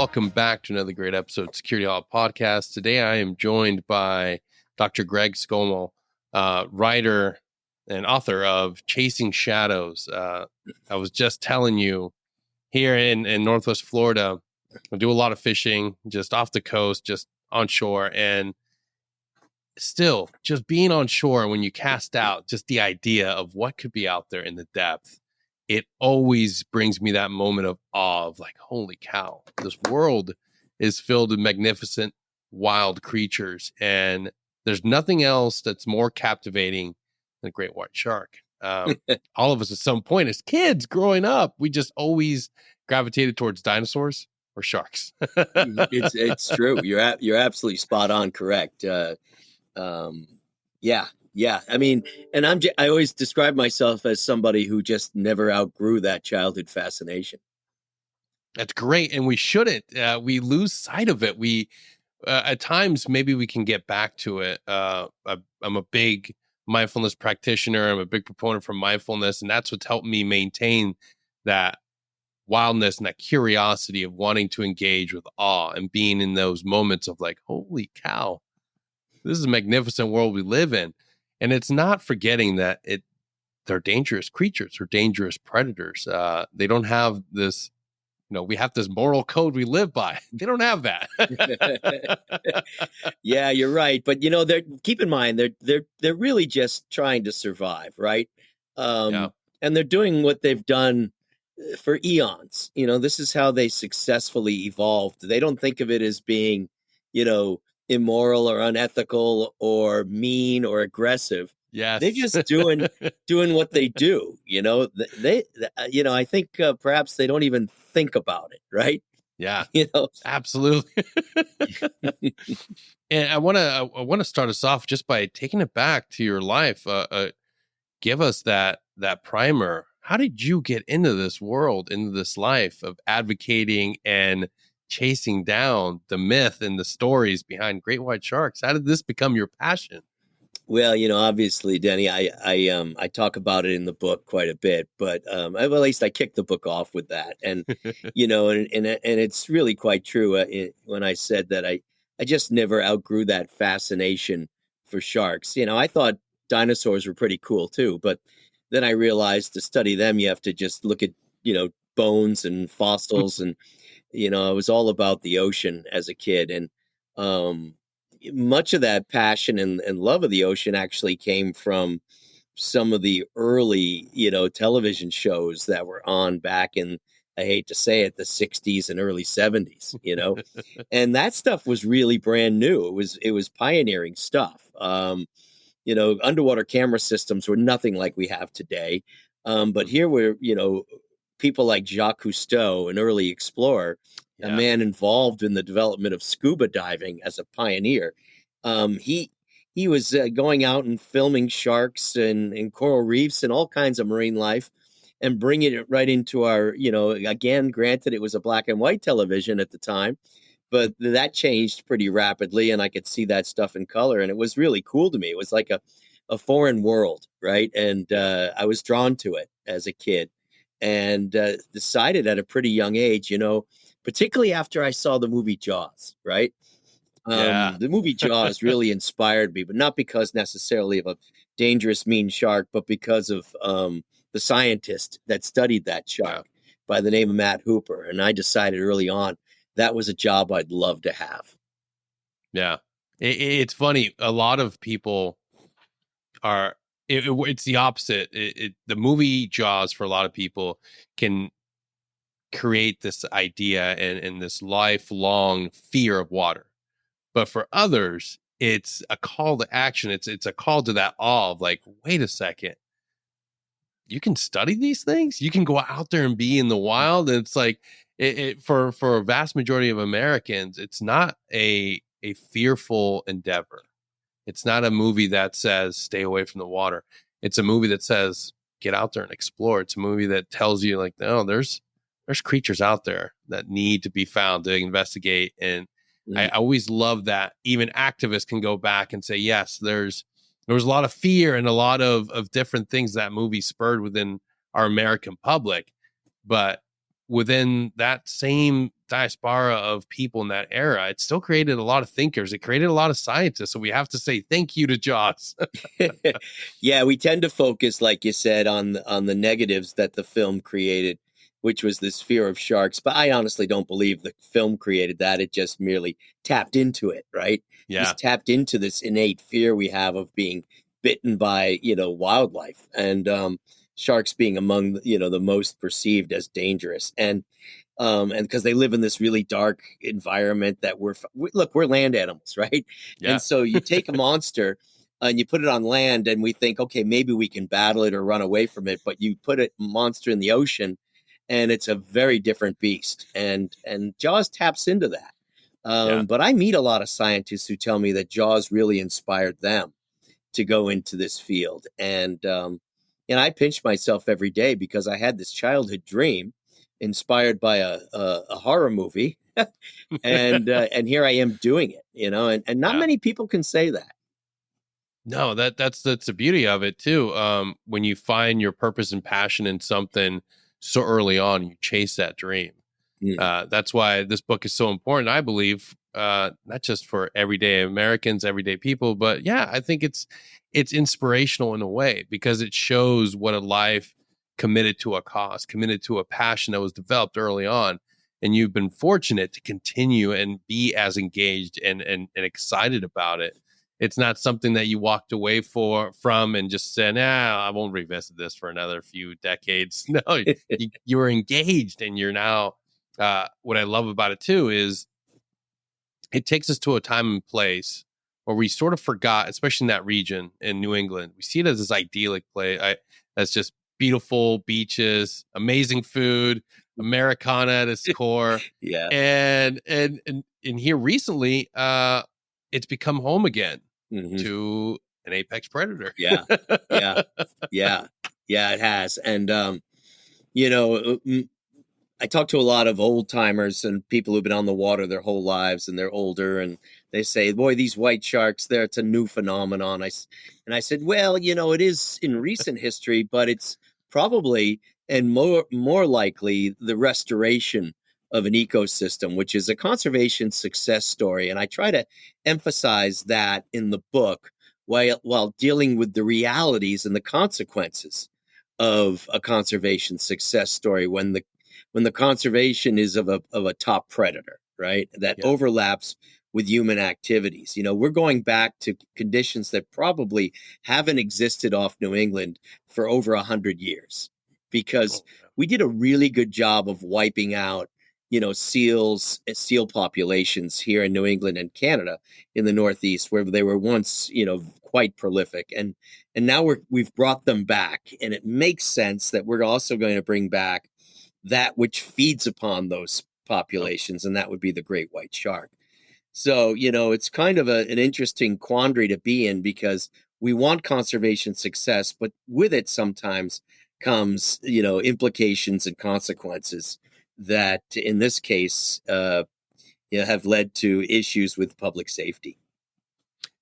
welcome back to another great episode of Security Halt Podcast. Today I am joined by Dr. Greg Skomal, writer and author of Chasing Shadows. I was just telling you, here in Northwest Florida, I do a lot of fishing just off the coast, just on shore, and still just being on shore, when you cast out, just the idea of what could be out there in the depth, it always brings me that moment of awe of like, holy cow, this world is filled with magnificent wild creatures, and there's nothing else that's more captivating than a great white shark. All of us at some point as kids growing up, we just always gravitated towards dinosaurs or sharks. It's true. You're absolutely spot on. Correct. Yeah. I mean, and I always describe myself as somebody who just never outgrew that childhood fascination. That's great. And we shouldn't, we lose sight of it. We, at times, maybe we can get back to it. I'm a big mindfulness practitioner. I'm a big proponent for mindfulness. And that's what's helped me maintain that wildness and that curiosity of wanting to engage with awe and being in those moments of like, holy cow, this is a magnificent world we live in. And it's not forgetting that they're dangerous creatures or dangerous predators. They don't have this, we have this moral code we live by. They don't have that. Yeah, you're right. But keep in mind they're really just trying to survive, right? And they're doing what they've done for eons. This is how they successfully evolved. They don't think of it as being, immoral or unethical or mean or aggressive. Yes. They're just doing what they do. I think perhaps they don't even think about it, right? Yeah. Absolutely. And I want to start us off just by taking it back to your life. Give us that primer. How did you get into this world, into this life of advocating and chasing down the myth and the stories behind great white sharks? How did this become your passion? Well, obviously, Denny, I talk about it in the book quite a bit, but at least I kicked the book off with that, and and it's really quite true when I said that I just never outgrew that fascination for sharks. I thought dinosaurs were pretty cool too, but then I realized to study them, you have to just look at bones and fossils, and it was all about the ocean as a kid, and much of that passion and love of the ocean actually came from some of the early, television shows that were on back in, I hate to say it, the 60s and early 70s, and that stuff was really brand new. It was pioneering stuff. Underwater camera systems were nothing like we have today. But here were, people like Jacques Cousteau, an early explorer, a man involved in the development of scuba diving as a pioneer. He was going out and filming sharks and coral reefs and all kinds of marine life and bringing it right into our, again, granted, it was a black and white television at the time, but that changed pretty rapidly, and I could see that stuff in color, and it was really cool to me. It was like a foreign world, right? And I was drawn to it as a kid, and decided at a pretty young age, particularly after I saw the movie Jaws, right? The movie Jaws really inspired me, but not because necessarily of a dangerous, mean shark, but because of the scientist that studied that shark by the name of Matt Hooper. And I decided early on that was a job I'd love to have. Yeah. It's funny. A lot of people are, it's the opposite. The movie Jaws, for a lot of people, can create this idea and this lifelong fear of water. But for others, it's a call to action. It's a call to that awe of like, wait a second, you can study these things? You can go out there and be in the wild? And it's like, for a vast majority of Americans, it's not a fearful endeavor. It's not a movie that says stay away from the water. It's a movie that says get out there and explore. It's a movie that tells you like, no, there's creatures out there that need to be found to investigate. And I always love that even activists can go back and say, yes, there was a lot of fear and a lot of different things that movie spurred within our American public. But within that same diaspora of people in that era, it still created a lot of thinkers. It created a lot of scientists. So we have to say thank you to Jaws. Yeah, we tend to focus, like you said, on the negatives that the film created, which was this fear of sharks. But I honestly don't believe the film created that. It just merely tapped into it, right? Yeah. Just tapped into this innate fear we have of being bitten by, wildlife, and sharks being among, the most perceived as dangerous. And because they live in this really dark environment that we're land animals, right? And Yeah. so you take a monster and you put it on land, and we think, okay, maybe we can battle it or run away from it. But you put a monster in the ocean, and it's a very different beast. And Jaws taps into that. Yeah. But I meet a lot of scientists who tell me that Jaws really inspired them to go into this field. And I pinch myself every day because I had this childhood dream inspired by a horror movie. And here I am doing it, and not Yeah. many people can say that. No, that's the beauty of it too. When you find your purpose and passion in something so early on, you chase that dream. Mm. That's why this book is so important, I believe, not just for everyday Americans, everyday people, but yeah, I think it's inspirational in a way because it shows what a life committed to a cause, committed to a passion that was developed early on. And you've been fortunate to continue and be as engaged and excited about it. It's not something that you walked away from and just said, I won't revisit this for another few decades. No, you were engaged, and you're now, what I love about it too is it takes us to a time and place where we sort of forgot, especially in that region in New England. We see it as this idyllic place that's just beautiful beaches, amazing food, Americana at its core. Yeah. And here recently, it's become home again Hmm. to an apex predator. Yeah. Yeah. Yeah. Yeah, it has. And, you know, I talk to a lot of old timers and people who've been on the water their whole lives, and they're older, and they say, "Boy, these white sharks, it's a new phenomenon." And I said, "Well, it is in recent history, but it's probably and more likely the restoration of an ecosystem, which is a conservation success story." And I try to emphasize that in the book while dealing with the realities and the consequences of a conservation success story when the conservation is of a top predator, right? That Yeah. overlaps with human activities. We're going back to conditions that probably haven't existed off New England for over 100 years, because Oh, yeah. we did a really good job of wiping out, seal populations here in New England and Canada in the Northeast, where they were once, quite prolific. And now we've brought them back. And it makes sense that we're also going to bring back that which feeds upon those Yep. populations, and that would be the great white shark. So, it's kind of an interesting quandary to be in, because we want conservation success, but with it sometimes comes, implications and consequences that, in this case, have led to issues with public safety.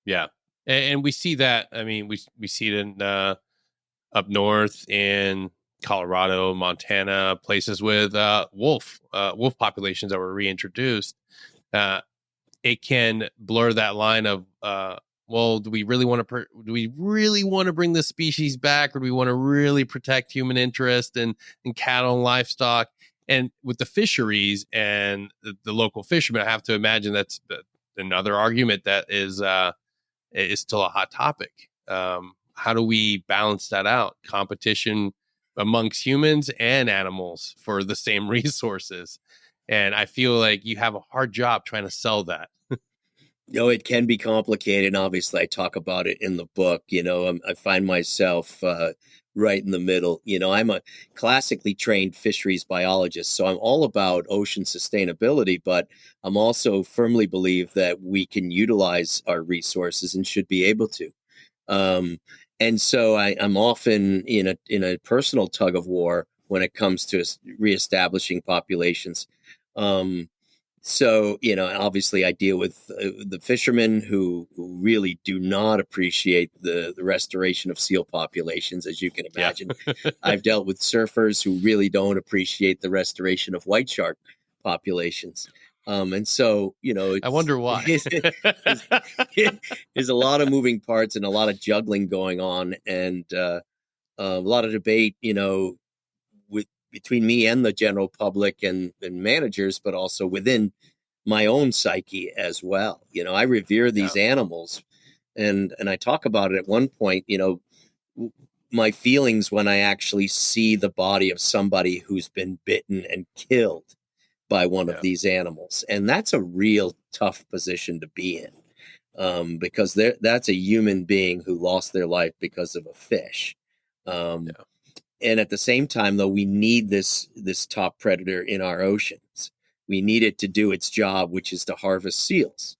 Yeah. And we see that. I mean, we see it in up north in Colorado, Montana, places with wolf populations that were reintroduced. Uh, it can blur that line of well, do we really want to bring this species back, or do we want to really protect human interest in cattle and livestock? And with the fisheries and the local fishermen, I have to imagine that's another argument that is still a hot topic. How do we balance that out? Competition amongst humans and animals for the same resources. And I feel like you have a hard job trying to sell that. It can be complicated. And obviously, I talk about it in the book. I find myself right in the middle. I'm a classically trained fisheries biologist, so I'm all about ocean sustainability, but I'm also firmly believe that we can utilize our resources and should be able to. And so I'm often in a personal tug of war when it comes to reestablishing populations. So, obviously I deal with the fishermen who really do not appreciate the restoration of seal populations, as you can Yeah. imagine. I've dealt with surfers who really don't appreciate the restoration of white shark populations. And so, I wonder why. there's, there's a lot of moving parts and a lot of juggling going on, and a lot of debate, with between me and the general public and managers, but also within my own psyche as well. I revere these animals, and I talk about it at one point. My feelings when I actually see the body of somebody who's been bitten and killed by one of these animals, and that's a real tough position to be in, because that's a human being who lost their life because of a fish. And at the same time, though, we need this top predator in our oceans. We need it to do its job, which is to harvest seals.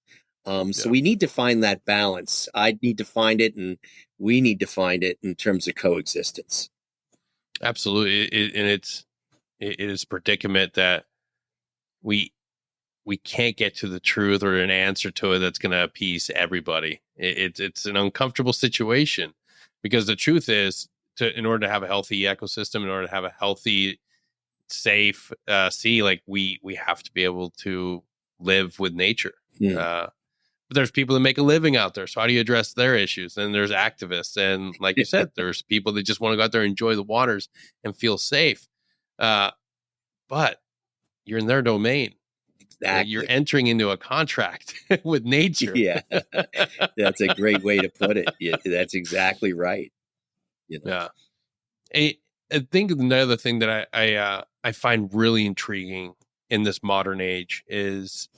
So we need to find that balance. I need to find it, and we need to find it in terms of coexistence. Absolutely. It is a predicament that we can't get to the truth or an answer to it that's going to appease everybody. It's an uncomfortable situation, because the truth is, in order to have a healthy ecosystem, in order to have a healthy, safe sea, like we have to be able to live with nature. But there's people that make a living out there. So how do you address their issues? And there's activists. And like you said, there's people that just want to go out there and enjoy the waters and feel safe. But you're in their domain. Exactly. You're entering into a contract with nature. Yeah, that's a great way to put it. Yeah, that's exactly right. Yeah. I think another thing that I find really intriguing in this modern age is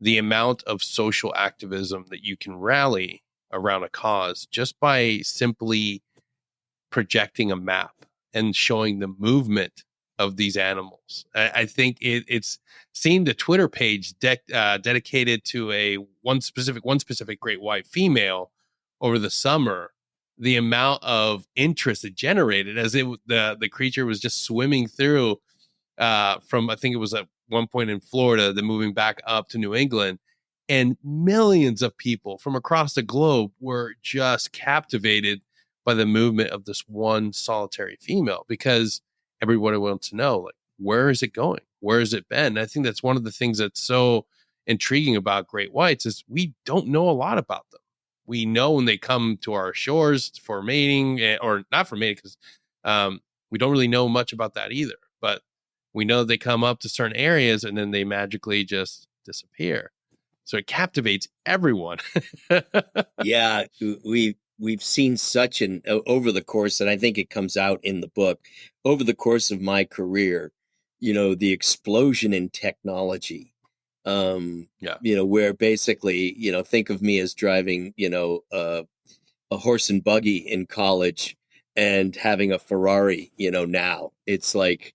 the amount of social activism that you can rally around a cause just by simply projecting a map and showing the movement of these animals. I think it's seen the Twitter page dedicated to one specific great white female over the summer. The amount of interest it generated as the creature was just swimming through from, I think it was at one point in Florida, then moving back up to New England, and millions of people from across the globe were just captivated by the movement of this one solitary female, because everybody wants to know, like, where is it going? Where has it been? And I think that's one of the things that's so intriguing about great whites is we don't know a lot about them. We know when they come to our shores for mating, or not for mating, because we don't really know much about that either. But we know they come up to certain areas and then they magically just disappear. So it captivates everyone. Yeah, we've seen such an over the course, and I think it comes out in the book, over the course of my career, the explosion in technology. Where basically, think of me as driving, a horse and buggy in college and having a Ferrari, now. It's like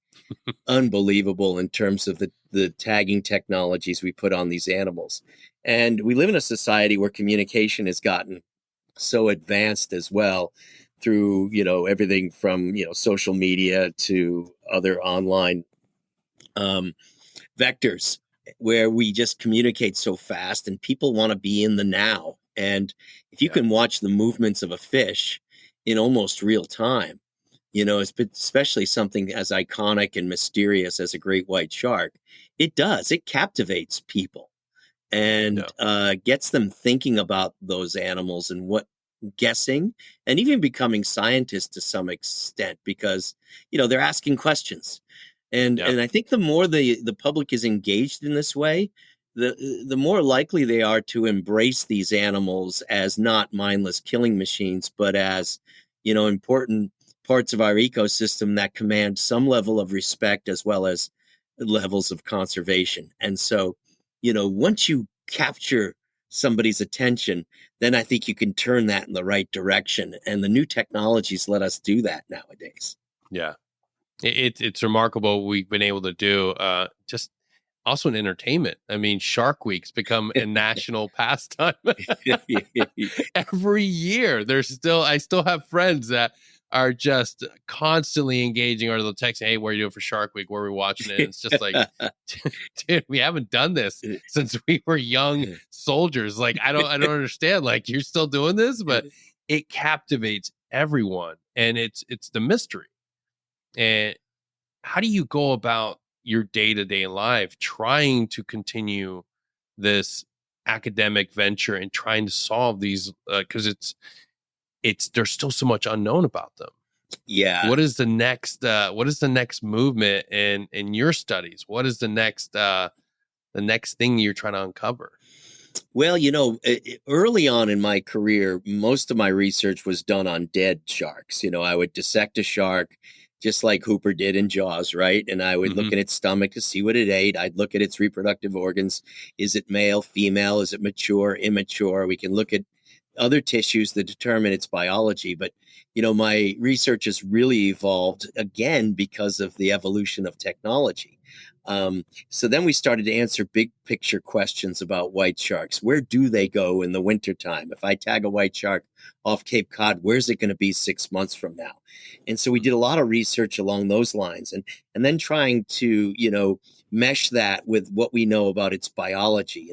unbelievable in terms of the tagging technologies we put on these animals. And we live in a society where communication has gotten so advanced as well, through, everything from, social media to other online vectors, where we just communicate so fast and people want to be in the now. And if you can watch the movements of a fish in almost real time, especially something as iconic and mysterious as a great white shark, it captivates people and gets them thinking about those animals and guessing and even becoming scientists to some extent, because, they're asking questions. And I think the more the public is engaged in this way, the more likely they are to embrace these animals as not mindless killing machines, but as, important parts of our ecosystem that command some level of respect as well as levels of conservation. And so, once you capture somebody's attention, then I think you can turn that in the right direction. And the new technologies let us do that nowadays. Yeah. It's remarkable what we've been able to do, just also in entertainment. I mean, Shark Week's become a national pastime. Every year, I still have friends that are just constantly engaging, or they'll text, "Hey, what are you doing for Shark Week? Where are we watching it?" And it's just like, dude, we haven't done this since we were young soldiers. Like, I don't understand. Like, you're still doing this, but it captivates everyone, and it's the mystery. And how do you go about, your day-to-day life trying to continue this academic venture and trying to solve these because it's there's still so much unknown about them. Yeah. What is the next movement in your studies? What is the next thing you're trying to uncover? Well, early on in my career, most of my research was done on dead sharks. I would dissect a shark just like Hooper did in Jaws, right? And I would look Mhm. at its stomach to see what it ate. I'd look at its reproductive organs. Is it male, female? Is it mature, immature? We can look at other tissues that determine its biology. But, my research has really evolved again because of the evolution of technology. So then we started to answer big picture questions about white sharks. Where do they go in the wintertime? If I tag a white shark off Cape Cod, where's it going to be 6 months from now? And so we did a lot of research along those lines, and then trying to, mesh that with what we know about its biology.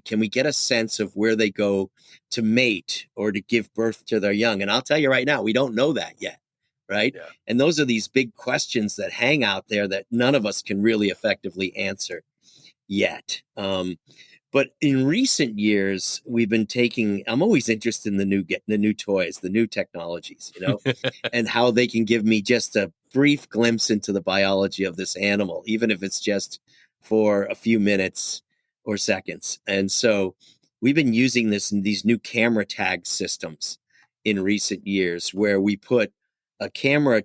Can we get a sense of where they go to mate or to give birth to their young? And I'll tell you right now, we don't know that yet. Right. Yeah. And those are these big questions that hang out there that none of us can really effectively answer yet. But in recent years, we've been I'm always interested in the new toys, the new technologies, and how they can give me just a brief glimpse into the biology of this animal, even if it's just for a few minutes or seconds. And so we've been using these new camera tag systems in recent years where we put a camera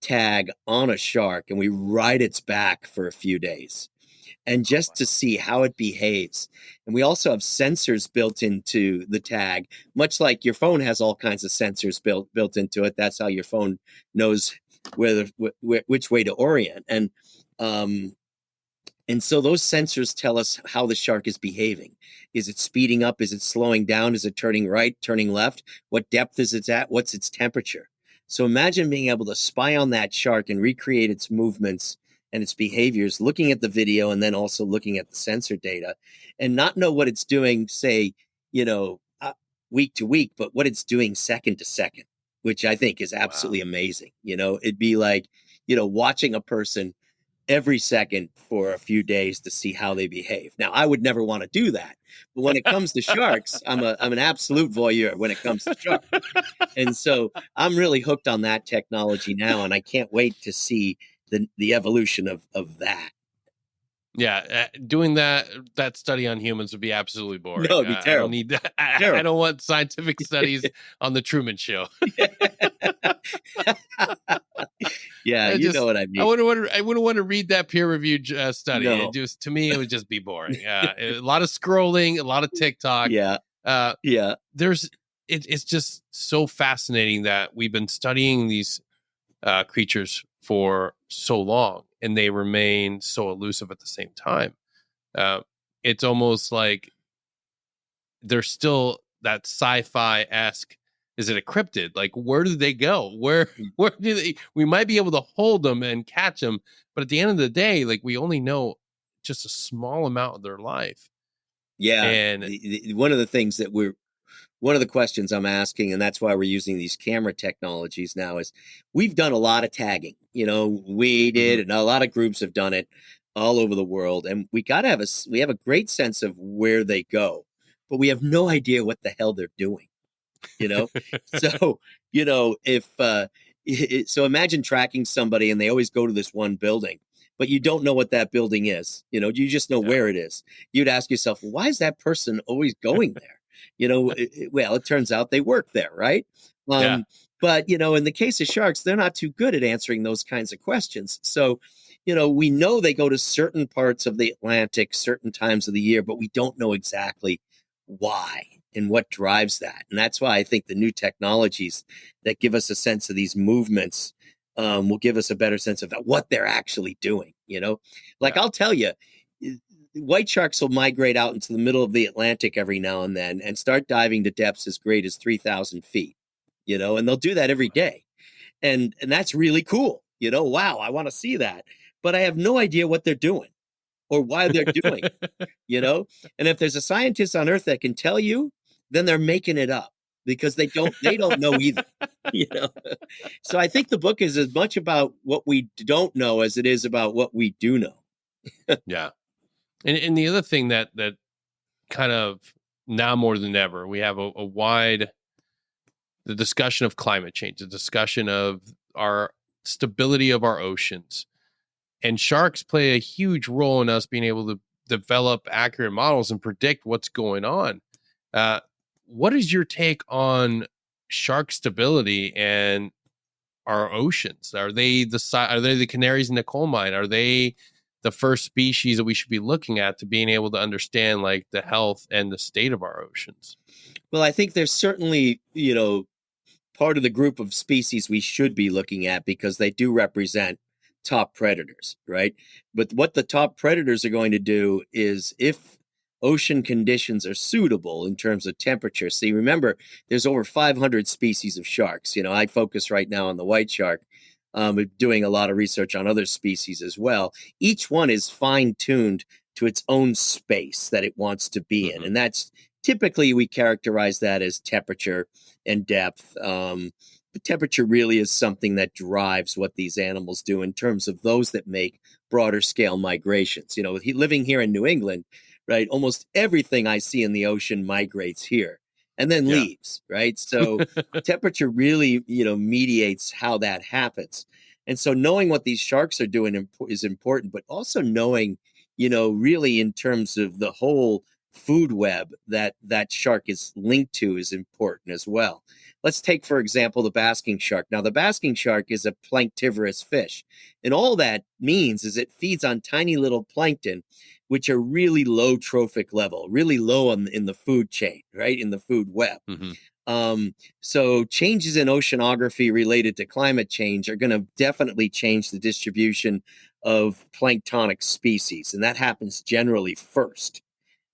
tag on a shark and we ride its back for a few days and just to see how it behaves. And we also have sensors built into the tag, much like your phone has all kinds of sensors built into it. That's how your phone knows which way to orient. And so those sensors tell us how the shark is behaving. Is it speeding up? Is it slowing down? Is it turning right, turning left? What depth is it at? What's its temperature? So imagine being able to spy on that shark and recreate its movements and its behaviors, looking at the video and then also looking at the sensor data, and not know what it's doing, say, week to week, but what it's doing second to second, which I think is absolutely amazing. It'd be like, watching a person every second for a few days to see how they behave. Now, I would never want to do that. But when it comes to sharks, I'm an absolute voyeur when it comes to sharks. And so I'm really hooked on that technology now, and I can't wait to see the evolution of that. Yeah, doing that study on humans would be absolutely boring. No, it'd be I don't terrible. need that. I don't want scientific studies on the Truman Show. Yeah, you know what I mean. I wouldn't want to read that peer-reviewed study. No. It just, to me, it would just be boring. A lot of scrolling, a lot of TikTok. Yeah. Yeah. It's just so fascinating that we've been studying these creatures for so long and they remain so elusive at the same time. It's almost like there's still that sci-fi-esque, is it a cryptid? Like, where do they go? Where do they, we might be able to hold them and catch them, but at the end of the day, like, we only know just a small amount of their life. Yeah. And one of the questions I'm asking, and that's why we're using these camera technologies now, is we've done a lot of tagging. We did, and a lot of groups have done it all over the world. And we have a great sense of where they go, but we have no idea what the hell they're doing. So, so imagine tracking somebody and they always go to this one building, but you don't know what that building is. You just know where it is. You'd ask yourself, why is that person always going there? Well, it turns out they work there, right? But, in the case of sharks, they're not too good at answering those kinds of questions. So, we know they go to certain parts of the Atlantic, certain times of the year, but we don't know exactly why and what drives that. And that's why I think the new technologies that give us a sense of these movements will give us a better sense of what they're actually doing. I'll tell you, white sharks will migrate out into the middle of the Atlantic every now and then and start diving to depths as great as 3,000 feet, and they'll do that every day. And that's really cool. Wow, I want to see that. But I have no idea what they're doing or why they're doing it, And if there's a scientist on Earth that can tell you, then they're making it up because they don't know either. You know, so I think the book is as much about what we don't know as it is about what we do know. Yeah. And the other thing that kind of now more than ever, we have a wide the discussion of climate change, the discussion of our stability of our oceans. And sharks play a huge role in us being able to develop accurate models and predict what's going on. Uh, what is your take on shark stability and our oceans? Are they the canaries in the coal mine? Are they the first species that we should be looking at to being able to understand like the health and the state of our oceans? Well, I think there's certainly, part of the group of species we should be looking at because they do represent top predators, right? But what the top predators are going to do is if ocean conditions are suitable in terms of temperature. See, remember, there's over 500 species of sharks. I focus right now on the white shark. We're doing a lot of research on other species as well. Each one is fine-tuned to its own space that it wants to be in. And that's typically we characterize that as temperature and depth. But temperature really is something that drives what these animals do in terms of those that make broader scale migrations. Living here in New England, right, almost everything I see in the ocean migrates here and then leaves, right? So temperature really, mediates how that happens. And so knowing what these sharks are doing is important, but also knowing, really in terms of the whole food web that shark is linked to is important as well. Let's take, for example, the basking shark. Now, the basking shark is a planktivorous fish. And all that means is it feeds on tiny little plankton, which are really low trophic level, really low in the food chain, right, in the food web. So changes in oceanography related to climate change are going to definitely change the distribution of planktonic species. And that happens generally first,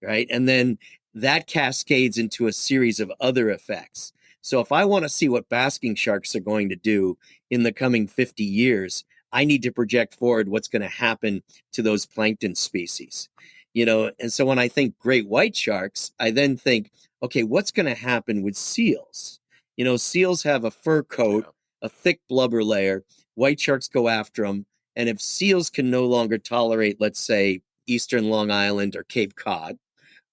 right? And then that cascades into a series of other effects. So if I want to see what basking sharks are going to do in the coming 50 years, I need to project forward what's going to happen to those plankton species. And so when I think great white sharks, I then think, okay, what's going to happen with seals? Seals have a fur coat, a thick blubber layer. White sharks go after them. And if seals can no longer tolerate, let's say, Eastern Long Island or Cape Cod,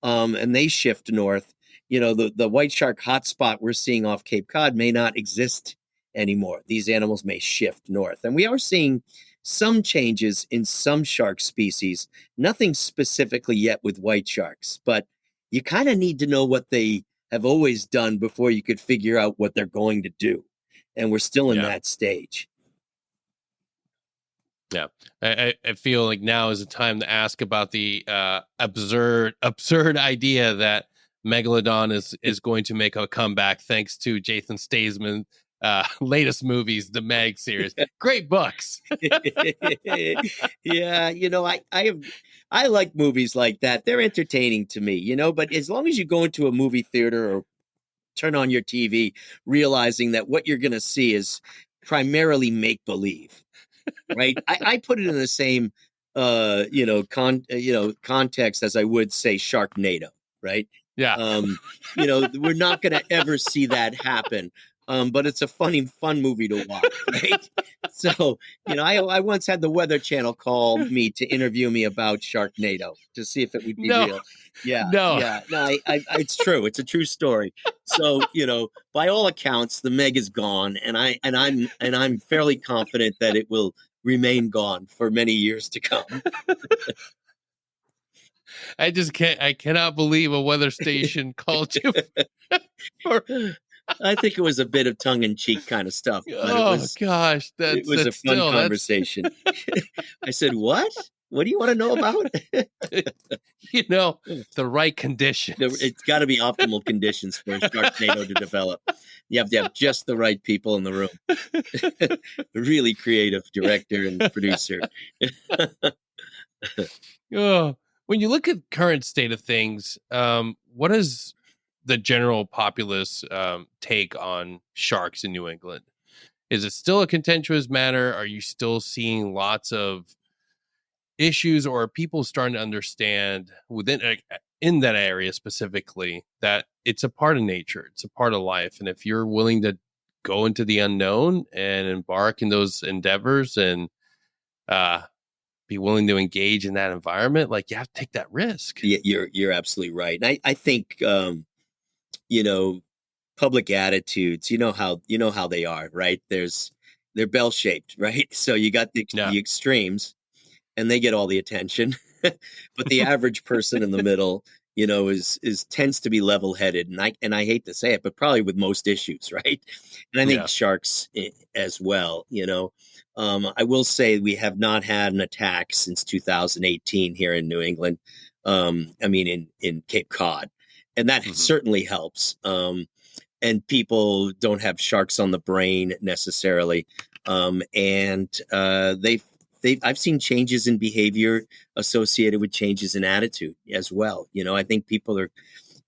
and they shift north, the white shark hotspot we're seeing off Cape Cod may not exist anymore. These animals may shift north. And we are seeing some changes in some shark species, nothing specifically yet with white sharks, but you kind of need to know what they have always done before you could figure out what they're going to do. And we're still in that stage. Yeah, I feel like now is the time to ask about the absurd idea that Megalodon is going to make a comeback thanks to Jason Statham latest movies, the Meg series. Great books. Yeah, I like movies like that. They're entertaining to me, but as long as you go into a movie theater or turn on your TV, realizing that what you're going to see is primarily make believe. Right. I put it in the same, context as I would say Sharknado. Right. Yeah. We're not going to ever see that happen. But it's a fun movie to watch. Right. So, I once had the Weather Channel call me to interview me about Sharknado to see if it would be real. Yeah. No. It's true. It's a true story. So, by all accounts, the Meg is gone, and I'm fairly confident that it will remain gone for many years to come. I cannot believe a weather station called you. I think it was a bit of tongue-in-cheek kind of stuff. But it was a fun conversation. I said, "What? What do you want to know about?" The right conditions. It's got to be optimal conditions for a Sharknado to develop. You have to have just the right people in the room. Really creative director and producer. When you look at current state of things, what is the general populace take on sharks in New England? Is it still a contentious matter? Are you still seeing lots of issues, or are people starting to understand in that area specifically that it's a part of nature, it's a part of life, and if you're willing to go into the unknown and embark in those endeavors and uh be willing to engage in that environment, like you have to take that risk. Yeah, you're absolutely right. And I think you know, public attitudes, you know how they are, right? They're bell shaped, right? So you got Yeah. the extremes, and they get all the attention. But the average person in the middle, is tends to be level headed, and I hate to say it, but probably with most issues, right? And I think Yeah. sharks as well. I will say we have not had an attack since 2018 here in New England. I mean, in Cape Cod, and that Hmm. certainly helps. And people don't have sharks on the brain necessarily. And they I've seen changes in behavior associated with changes in attitude as well. I think people are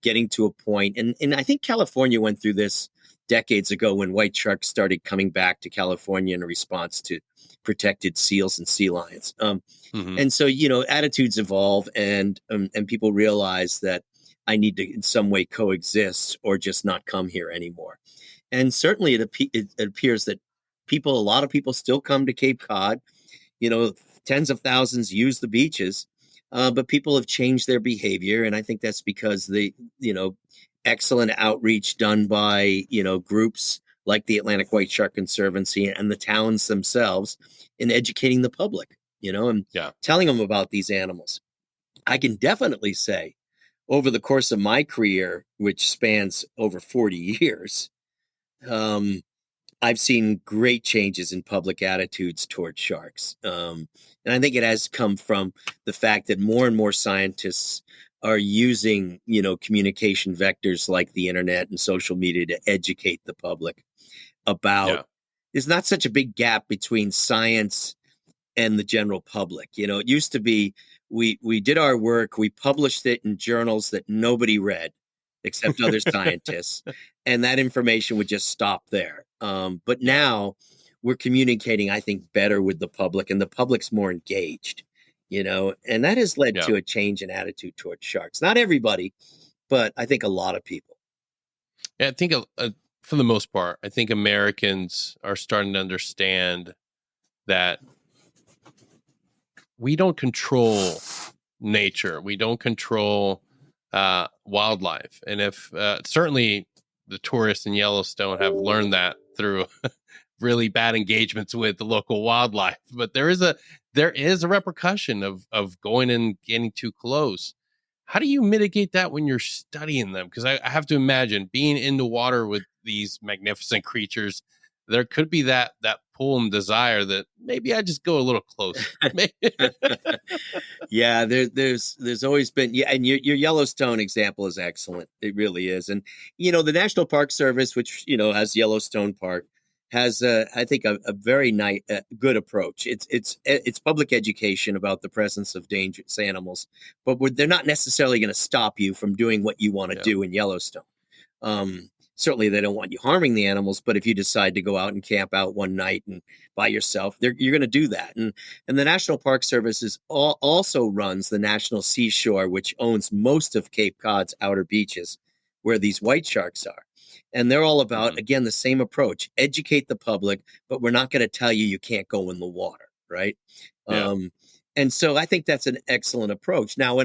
getting to a point, and I think California went through this decades ago when white sharks started coming back to California in response to protected seals and sea lions. Hmm. And so, attitudes evolve, and people realize that I need to in some way coexist or just not come here anymore. And certainly it appears that a lot of people still come to Cape Cod. You know, tens of thousands use the beaches, but people have changed their behavior, and I think that's because excellent outreach done by groups like the Atlantic White Shark Conservancy and the towns themselves in educating the public, and Yeah. telling them about these animals. I can definitely say over the course of my career, which spans over 40 years, um, I've seen great changes in public attitudes toward sharks. And I think it has come from the fact that more and more scientists are using, communication vectors like the internet and social media to educate the public about Yeah. there's not such a big gap between science and the general public. It used to be we did our work, we published it in journals that nobody read except other scientists, and that information would just stop there. But Yeah. now we're communicating, I think, better with the public, and the public's more engaged. And that has led Yeah. to a change in attitude towards sharks. Not everybody, but I think a lot of people. Yeah, I think for the most part, I think Americans are starting to understand that we don't control nature. We don't control wildlife. And if certainly the tourists in Yellowstone have learned that through really bad engagements with the local wildlife, but there is a repercussion of going and getting too close. How do you mitigate that when you're studying them? Because I have to imagine being in the water with these magnificent creatures, there could be that pull and desire that maybe I just go a little closer. Yeah, there's always been, yeah, and your Yellowstone example is excellent. It really is. And the National Park Service, which has Yellowstone Park, has I think a very nice good approach. It's public education about the presence of dangerous animals, but they're not necessarily going to stop you from doing what you want to Yeah. do in Yellowstone. Certainly they don't want you harming the animals, but if you decide to go out and camp out one night and by yourself, you're going to do that. And the National Park Service also runs the National Seashore, which owns most of Cape Cod's outer beaches, where these white sharks are. And they're all about, Mhm. again, the same approach: educate the public, but we're not going to tell you can't go in the water, right? Yeah. And so I think that's an excellent approach. Now,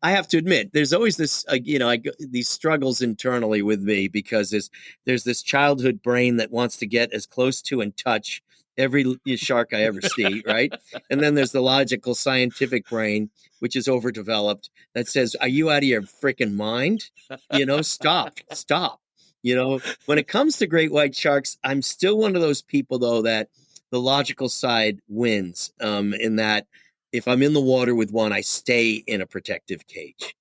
I have to admit, there's always this, these struggles internally with me, because there's this childhood brain that wants to get as close to and touch every shark I ever see, right? And then there's the logical, scientific brain, which is overdeveloped, that says, "Are you out of your freaking mind? Stop." When it comes to great white sharks, I'm still one of those people, though, that the logical side wins. In that, if I'm in the water with one, I stay in a protective cage,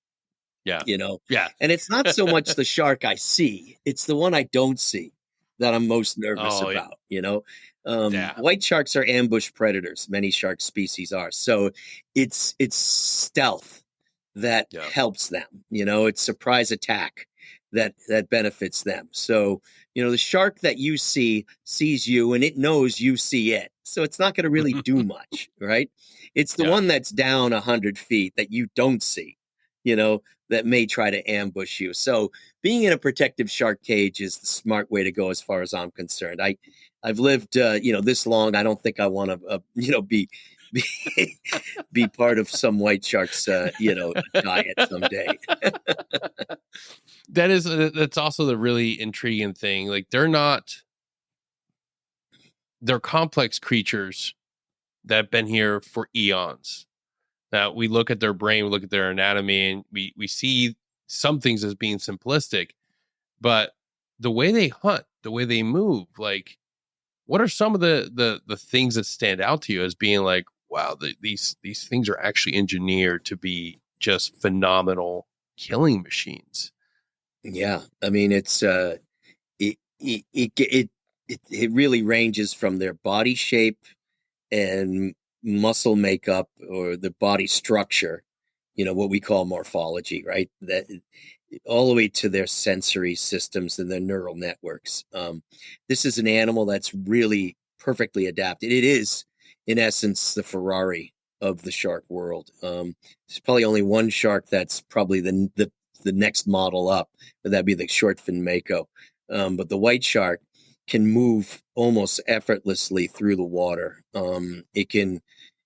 Yeah. you know? Yeah. And it's not so much the shark I see, it's the one I don't see that I'm most nervous Oh, about. yeah. White sharks are ambush predators. Many shark species are. So it's stealth that Yeah. helps them. It's surprise attack that benefits them. So, the shark that you see sees you, and it knows you see it. So it's not going to really do much, right? It's the Yeah. one that's down 100 feet that you don't see, you know, that may try to ambush you. So being in a protective shark cage is the smart way to go, as far as I'm concerned. I've lived, this long. I don't think I want to, be be part of some white shark's, diet someday. That's also the really intriguing thing. Like they're complex creatures that have been here for eons. That we look at their brain, we look at their anatomy, and we see some things as being simplistic, but the way they hunt, the way they move, like what are some of the things that stand out to you as being like, wow, these things are actually engineered to be just phenomenal killing machines? Yeah, I mean, it really ranges from their body shape and muscle makeup, or the body structure, what we call morphology, right? That all the way to their sensory systems and their neural networks. This is an animal that's really perfectly adapted. It is, in essence, the Ferrari of the shark world. There's probably only one shark that's probably the next model up, but that'd be the short fin mako. But the white shark can move almost effortlessly through the water.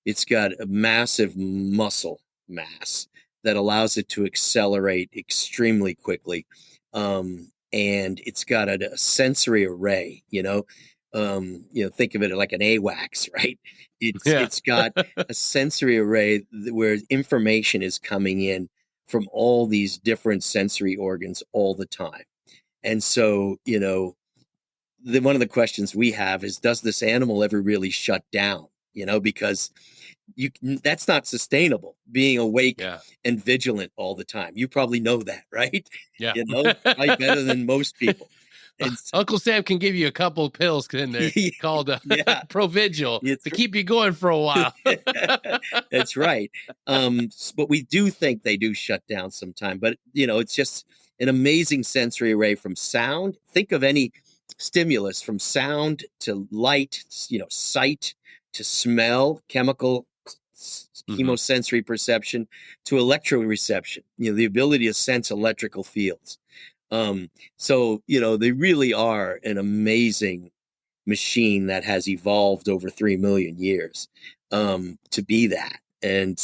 It's got a massive muscle mass that allows it to accelerate extremely quickly. And it's got a sensory array, think of it like an AWACS, right? Yeah. It's got a sensory array where information is coming in from all these different sensory organs all the time. And so, one of the questions we have is, does this animal ever really shut down? Because that's not sustainable, being awake Yeah. and vigilant all the time. You probably know that, right? Yeah. Probably better than most people. And Uncle Sam can give you a couple of pills in there called yeah, Provigil it's to keep you going for a while. that's right. But we do think they do shut down sometime. But it's just an amazing sensory array, from sound. Think of any stimulus, from sound to light, sight to smell, chemical, chemosensory perception, to electroreception. The ability to sense electrical fields. So they really are an amazing machine that has evolved over 3 million years to be that. And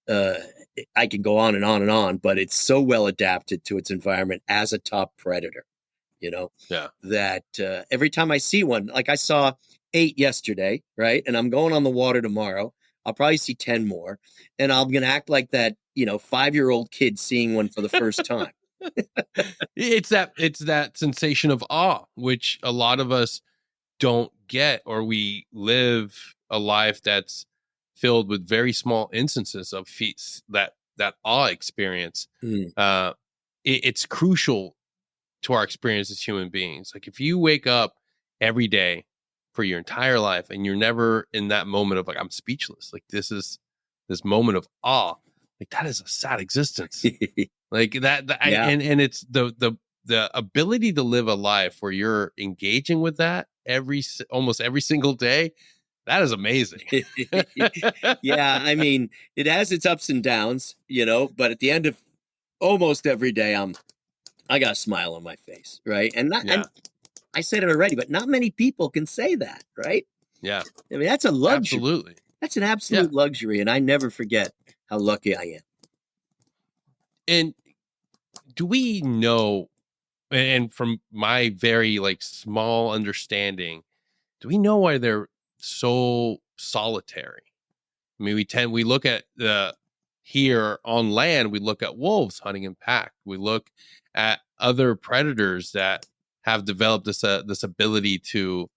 uh, I can go on and on and on, but it's so well adapted to its environment as a top predator, Yeah. that every time I see one, like I saw 8 yesterday, right? And I'm going on the water tomorrow. I'll probably see 10 more. And I'm going to act like that, 5-year-old kid seeing one for the first time. It's that sensation of awe, which a lot of us don't get, or we live a life that's filled with very small instances of that awe experience. Mm. It's crucial to our experience as human beings. Like if you wake up every day for your entire life and you're never in that moment of like, I'm speechless, like this moment of awe, like that is a sad existence. Like Yeah. and it's the ability to live a life where you're engaging with that almost every single day. That is amazing. Yeah, I mean, it has its ups and downs, but at the end of almost every day, I got a smile on my face, right? And Yeah. I said it already, but not many people can say that, right? Yeah. I mean, that's a luxury. Absolutely. That's an absolute luxury, and I never forget how lucky I am. And do we know, and from my very like small understanding, do we know why they're so solitary? I mean, we look at here on land, we look at wolves hunting in pack. We look at other predators that have developed this ability to,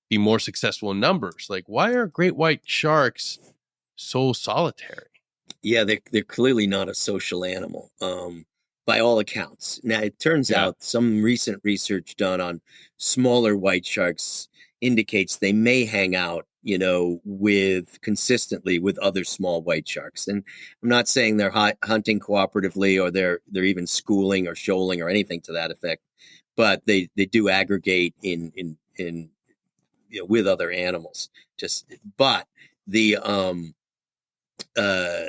be more successful in numbers. Like, why are great white sharks so solitary? Yeah, they're clearly not a social animal, by all accounts. Now, it turns out some recent research done on smaller white sharks indicates they may hang out, consistently with other small white sharks. And I'm not saying they're hunting cooperatively, or they're even schooling or shoaling or anything to that effect, but they do aggregate in with other animals. But the uh,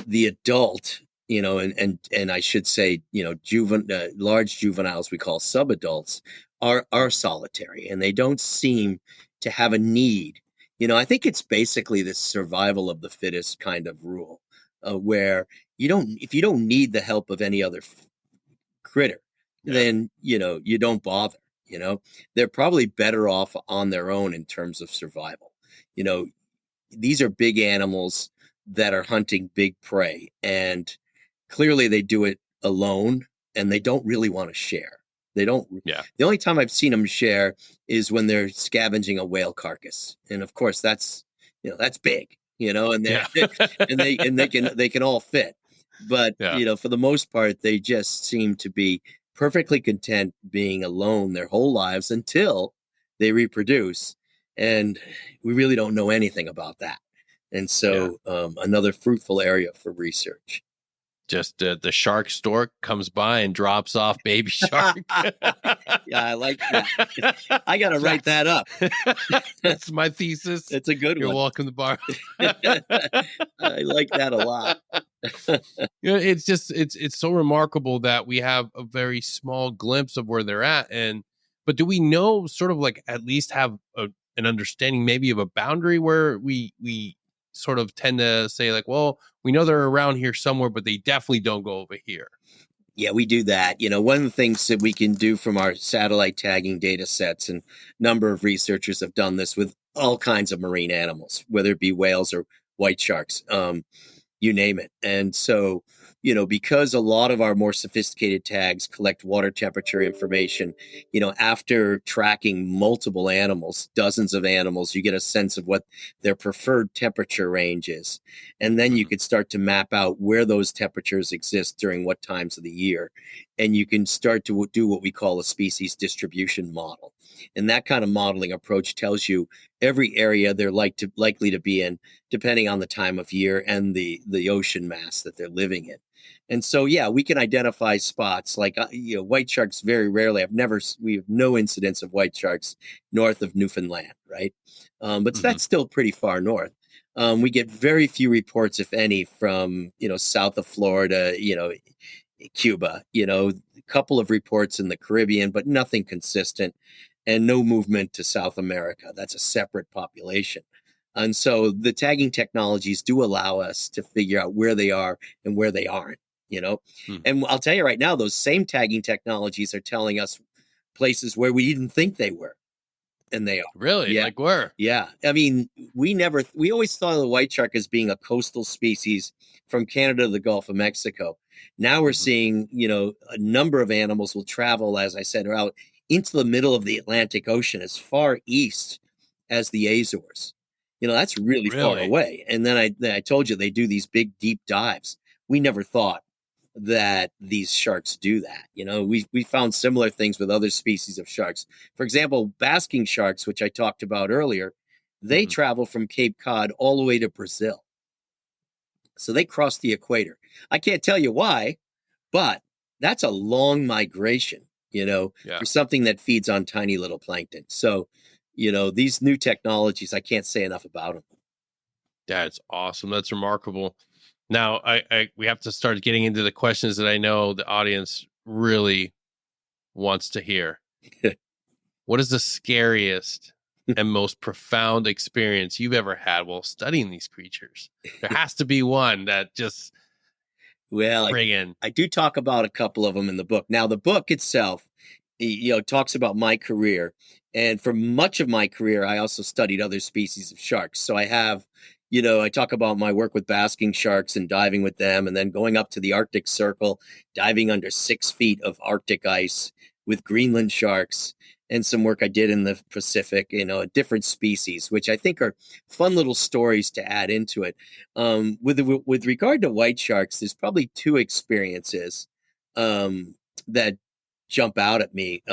the adult, and I should say, large juveniles we call subadults are solitary, and they don't seem to have a need. I think it's basically this survival of the fittest kind of rule, where if you don't need the help of any other critter, Yeah. then you don't bother. They're probably better off on their own in terms of survival. You know, these are big animals that are hunting big prey, and clearly they do it alone, and they don't really want to share. They don't. Yeah. The only time I've seen them share is when they're scavenging a whale carcass, and of course that's big, and they Yeah. and they can all fit. But Yeah. for the most part, they just seem to be perfectly content being alone their whole lives until they reproduce, and we really don't know anything about that. And so, another fruitful area for research. Just the shark stork comes by and drops off baby shark. Yeah, I like that. I got to write that up. That's my thesis. It's a good You're one. welcome to borrow. I like that a lot. It's just it's so remarkable that we have a very small glimpse of where they're at, but do we know, sort of like, at least have an understanding maybe of a boundary where we sort of tend to say, like, well, we know they're around here somewhere, but they definitely don't go over here. Yeah, we do that. One of the things that we can do from our satellite tagging data sets, and a number of researchers have done this with all kinds of marine animals, whether it be whales or white sharks, you name it. And so, because a lot of our more sophisticated tags collect water temperature information, after tracking multiple animals, dozens of animals, you get a sense of what their preferred temperature range is. And then you could start to map out where those temperatures exist during what times of the year. And you can start to do what we call a species distribution model. And that kind of modeling approach tells you every area they're likely to be in, depending on the time of year and the ocean mass that they're living in. And so, yeah, we can identify spots like, white sharks very rarely. We have no incidents of white sharks north of Newfoundland, right? But that's still pretty far north. We get very few reports, if any, from, south of Florida, Cuba, a couple of reports in the Caribbean, but nothing consistent, and no movement to South America. That's a separate population. And so the tagging technologies do allow us to figure out where they are and where they aren't, And I'll tell you right now, those same tagging technologies are telling us places where we didn't think they were. And they are. Really? Yeah. Like where? Yeah. I mean, we always thought of the white shark as being a coastal species from Canada to the Gulf of Mexico. Now we're seeing, a number of animals will travel, as I said, out into the middle of the Atlantic Ocean, as far east as the Azores. That's really far away. And then I told you they do these big, deep dives. We never thought that these sharks do that. We found similar things with other species of sharks. For example, basking sharks, which I talked about earlier, they travel from Cape Cod all the way to Brazil. So they cross the equator. I can't tell you why, but that's a long migration, for something that feeds on tiny little plankton. So, these new technologies, I can't say enough about them. That's awesome. That's remarkable. Now, we have to start getting into the questions that I know the audience really wants to hear. What is the scariest and most profound experience you've ever had while studying these creatures? There has to be one that just bring in. I do talk about a couple of them in the book. Now, the book itself, talks about my career. And for much of my career, I also studied other species of sharks. So I have, I talk about my work with basking sharks and diving with them, and then going up to the Arctic Circle, diving under 6 feet of Arctic ice with Greenland sharks, and some work I did in the Pacific, different species, which I think are fun little stories to add into it. With regard to white sharks, there's probably 2 experiences that jump out at me.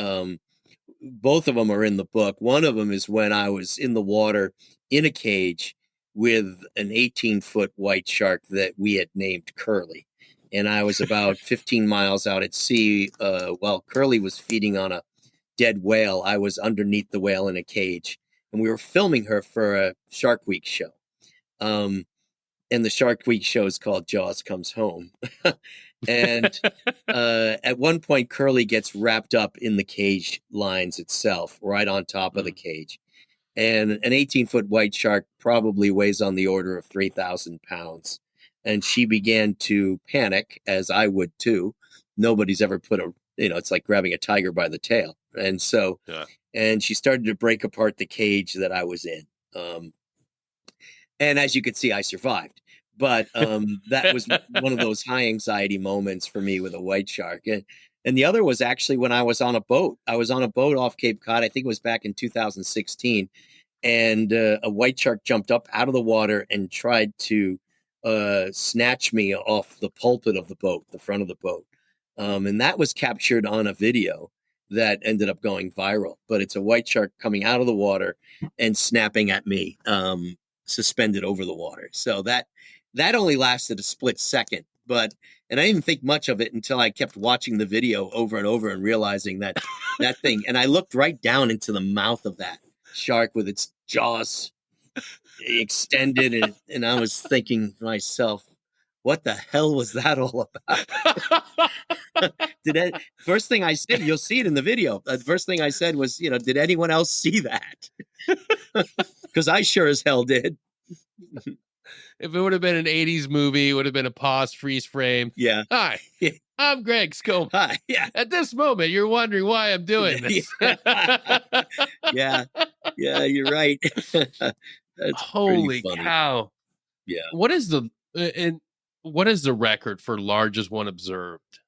Both of them are in the book. One of them is when I was in the water in a cage with an 18-foot white shark that we had named Curly. And I was about 15 miles out at sea while Curly was feeding on a dead whale. I was underneath the whale in a cage, and we were filming her for a Shark Week show. Um, and the Shark Week show is called Jaws Comes Home. And at one point, Curly gets wrapped up in the cage lines itself, right on top of the cage. And an 18-foot white shark probably weighs on the order of 3,000 pounds. And she began to panic, as I would too. Nobody's ever put it's like grabbing a tiger by the tail. And so, and she started to break apart the cage that I was in. And as you could see, I survived. But that was one of those high anxiety moments for me with a white shark. And the other was actually when I was on a boat. I was on a boat off Cape Cod. I think it was back in 2016. And a white shark jumped up out of the water and tried to snatch me off the pulpit of the boat, the front of the boat. And that was captured on a video that ended up going viral. But it's a white shark coming out of the water and snapping at me, suspended over the water. So that only lasted a split second. And I didn't think much of it until I kept watching the video over and over and realizing that thing. And I looked right down into the mouth of that shark with its jaws extended. And I was thinking to myself, what the hell was that all about? First thing I said, you'll see it in the video. The first thing I said was, did anyone else see that? Because I sure as hell did. If it would have been an 80s movie, it would have been a pause, freeze frame. Yeah. Hi, I'm Greg Skomal. Hi. Yeah. At this moment, you're wondering why I'm doing this. Yeah. Yeah, you're right. That's holy cow. Yeah. What is the record for largest one observed?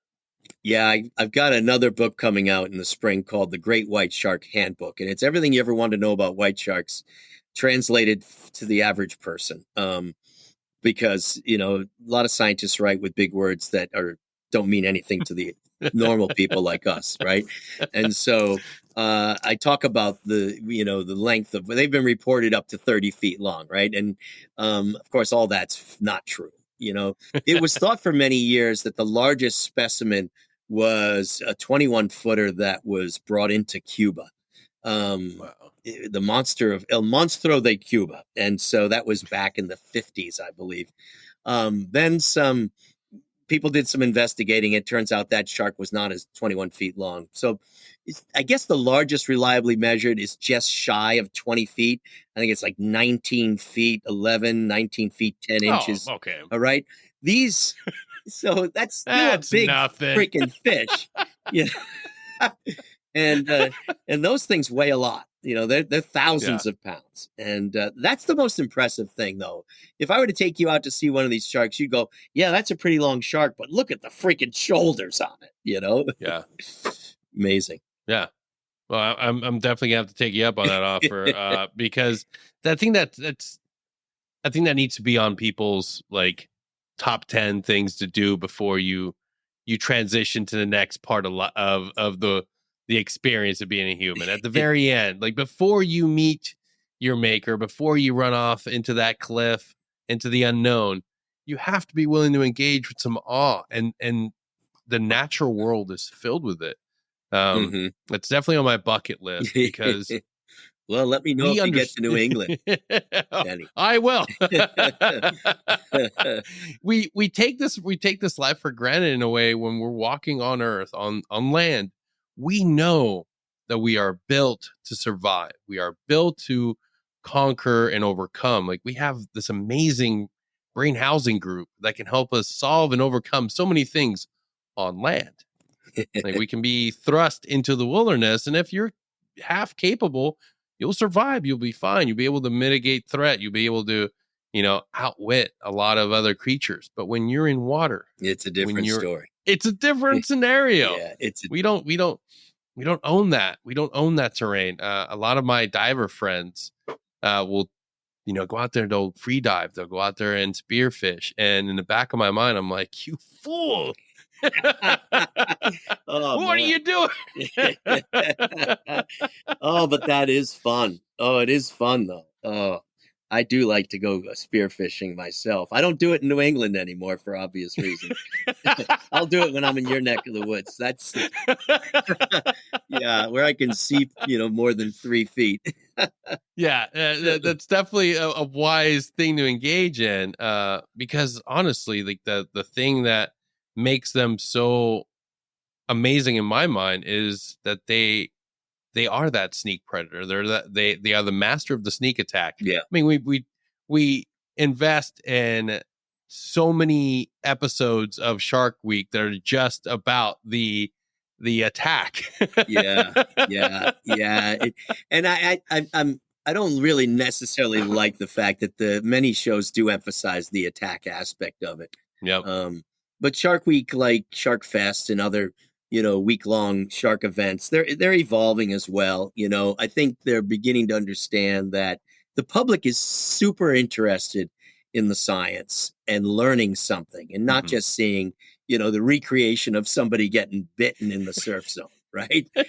Yeah, I've got another book coming out in the spring called The Great White Shark Handbook. And it's everything you ever wanted to know about white sharks translated to the average person. Because, a lot of scientists write with big words that don't mean anything to the normal people like us, right? And so I talk about the length of, they've been reported up to 30 feet long, right? And of course, all that's not true. It was thought for many years that the largest specimen was a 21-footer that was brought into Cuba. Wow. The monster of El Monstro de Cuba. And so that was back in the 50s, I believe. Then some people did some investigating. It turns out that shark was not as 21 feet long. So I guess the largest reliably measured is just shy of 20 feet. I think it's like 19 feet, 19 feet, 10 inches. Oh, okay. All right. So that's still a big freaking fish. And those things weigh a lot. They're thousands of pounds. And that's the most impressive thing, though. If I were to take you out to see one of these sharks, you'd go, yeah, that's a pretty long shark, but look at the freaking shoulders on it, Yeah. Amazing. Yeah. Well, I'm definitely gonna have to take you up on that offer because I think that needs to be on people's top 10 things to do before you transition to the next part of the experience of being a human. At the very end, before you meet your maker, before you run off into that cliff, into the unknown, you have to be willing to engage with some awe, and the natural world is filled with it. It's definitely on my bucket list because well, let me know if you get to New England. I will. we take this life for granted in a way when we're walking on earth, on land. We know that we are built to survive. We are built to conquer and overcome. We have this amazing brain housing group that can help us solve and overcome so many things on land. We can be thrust into the wilderness, and if you're half capable, you'll survive. You'll be fine. You'll be able to mitigate threat. You'll be able to, outwit a lot of other creatures. But when you're in water, it's a different story. It's a different scenario. Yeah, we don't own that. We don't own that terrain. A lot of my diver friends will, go out there. They'll free dive. They'll go out there and spearfish. And in the back of my mind, I'm like, you fool. What are you doing? Oh, but that is fun. Oh, it is fun though. Oh, I do like to go spearfishing myself. I don't do it in New England anymore for obvious reasons. I'll do it when I'm in your neck of the woods. That's where I can see, more than 3 feet. Yeah, that's definitely a wise thing to engage in, because honestly, like the thing that makes them so amazing in my mind is that they are that sneak predator. They are the master of the sneak attack. Yeah. I mean, we invest in so many episodes of Shark Week that are just about the attack. Yeah, yeah. And I don't really necessarily like the fact that the many shows do emphasize the attack aspect of it. Yep. Um, but Shark Week, like Shark Fest and other, week long shark events, they're evolving as well. I think they're beginning to understand that the public is super interested in the science and learning something, and not Mhm. just seeing the recreation of somebody getting bitten in the surf zone, right? And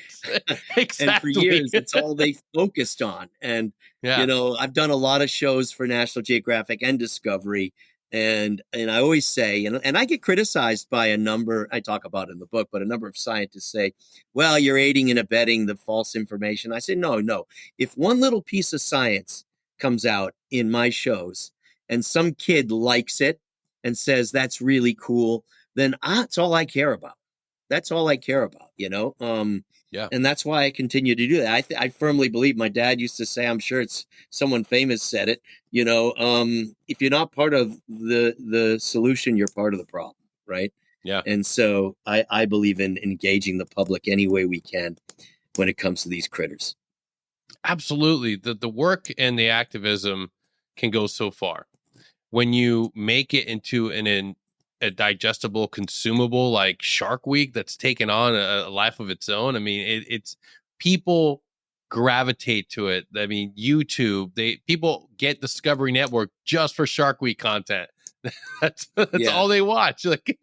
for Exactly. years, it's all they focused on. And, Yeah. I've done a lot of shows for National Geographic and Discovery. And I always say, and I get criticized by a number, I talk about it in the book, but a number of scientists say, well, you're aiding and abetting the false information. I say, no, no. If one little piece of science comes out in my shows and some kid likes it and says that's really cool, then that's all I care about. That's all I care about. Yeah. And that's why I continue to do that. I firmly believe, my dad used to say, I'm sure it's someone famous said it, if you're not part of the solution, you're part of the problem, right? Yeah. And so I believe in engaging the public any way we can when it comes to these critters. Absolutely. The work and the activism can go so far. When you make it into a digestible, consumable like Shark Week that's taken on a life of its own. I mean, it's people gravitate to it. I mean, YouTube, people get Discovery Network just for Shark Week content. That's Yeah. all they watch. Like,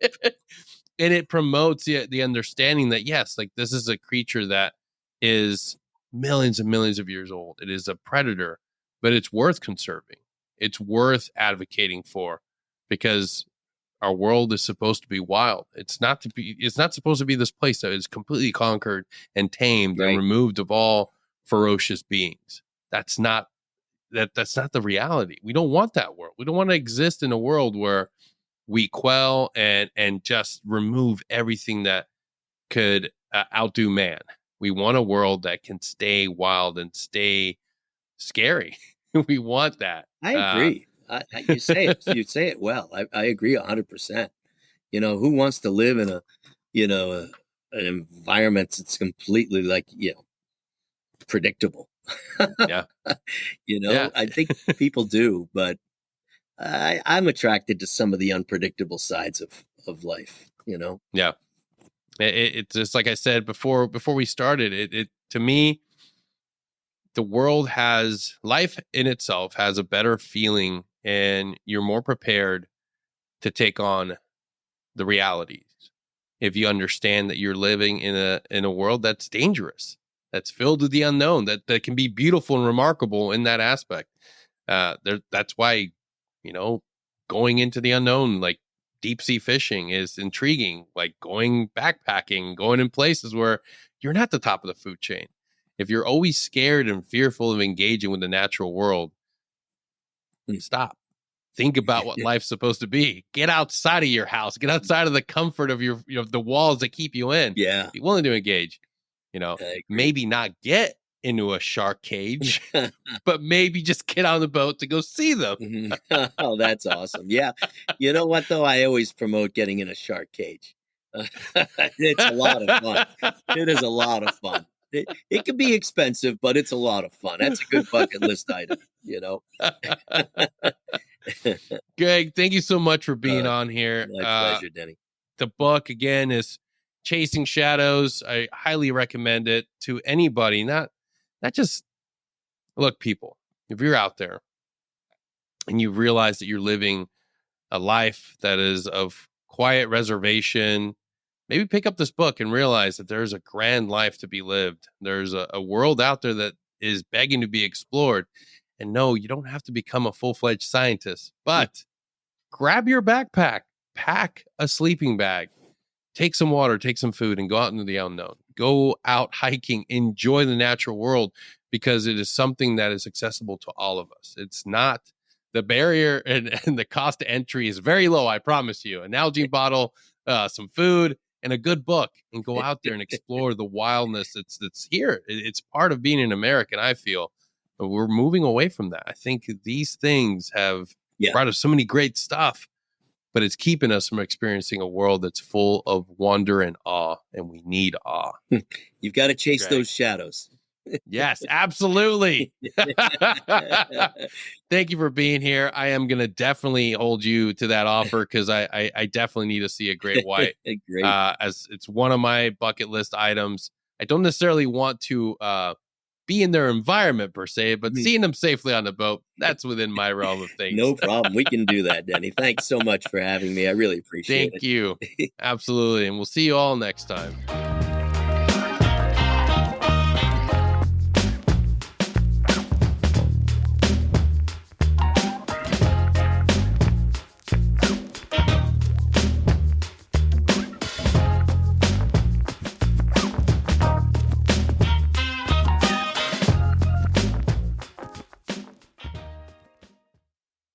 and it promotes the understanding that yes, like this is a creature that is millions and millions of years old. It is a predator, but it's worth conserving. It's worth advocating for, because our world is supposed to be wild. It's not supposed to be this place that is completely conquered and tamed and Right. removed of all ferocious beings. That's not the reality. We don't want that world. We don't want to exist in a world where we quell and just remove everything that could outdo man. We want a world that can stay wild and stay scary. We want that. I agree. You say it well. I agree 100%. Who wants to live in you know, a, an environment that's completely like, predictable? Yeah. Yeah. I think people do, but I'm attracted to some of the unpredictable sides of life. Yeah. It's just like I said before we started. It to me, the world has life in itself has a better feeling, and you're more prepared to take on the realities if you understand that you're living in a world that's dangerous, that's filled with the unknown, that can be beautiful and remarkable in that aspect. That's why, you know, going into the unknown, like deep sea fishing, is intriguing. Like going backpacking, going in places where you're not the top of the food chain. If you're always scared and fearful of engaging with the natural world, Mm. stop. Think about what life's supposed to be. Get outside of your house. Get outside of the comfort of the walls that keep you in. Yeah, Be willing to engage. I agree. Maybe not get into a shark cage, but maybe just get on the boat to go see them. Mhm. Oh, that's awesome. Yeah. You know what, though? I always promote getting in a shark cage. It's a lot of fun. It is a lot of fun. It can be expensive, but it's a lot of fun. That's a good bucket list item. Greg, thank you so much for being Uh, on here. my pleasure, Denny. The book again is Chasing Shadows. I highly recommend it to anybody. Not just look, people. If you're out there and you realize that you're living a life that is of quiet reservation, maybe pick up this book and realize that there's a grand life to be lived. There's a world out there that is begging to be explored. And no, you don't have to become a full-fledged scientist, but grab your backpack, pack a sleeping bag, take some water, take some food, and go out into the unknown. go out hiking, enjoy the natural world, because it is something that is accessible to all of us. It's not the barrier, and the cost to entry is very low. I promise you. An Nalgene bottle, some food, and a good book, and go out there and explore the wildness that's here. It's part of being an American, I feel. But we're moving away from that. I think these things have brought us so many great stuff, but it's keeping us from experiencing a world that's full of wonder and awe, and we need awe. You've got to chase those shadows. Yes, absolutely. Thank you for being here. I am going to definitely hold you to that offer, because I definitely need to see a great white. Great. As it's one of my bucket list items. I don't necessarily want to be in their environment per se, but seeing them safely on the boat, that's within my realm of things. No problem. We can do that, Denny. Thanks so much for having me. I really appreciate it. Thank you. Absolutely. And we'll see you all next time.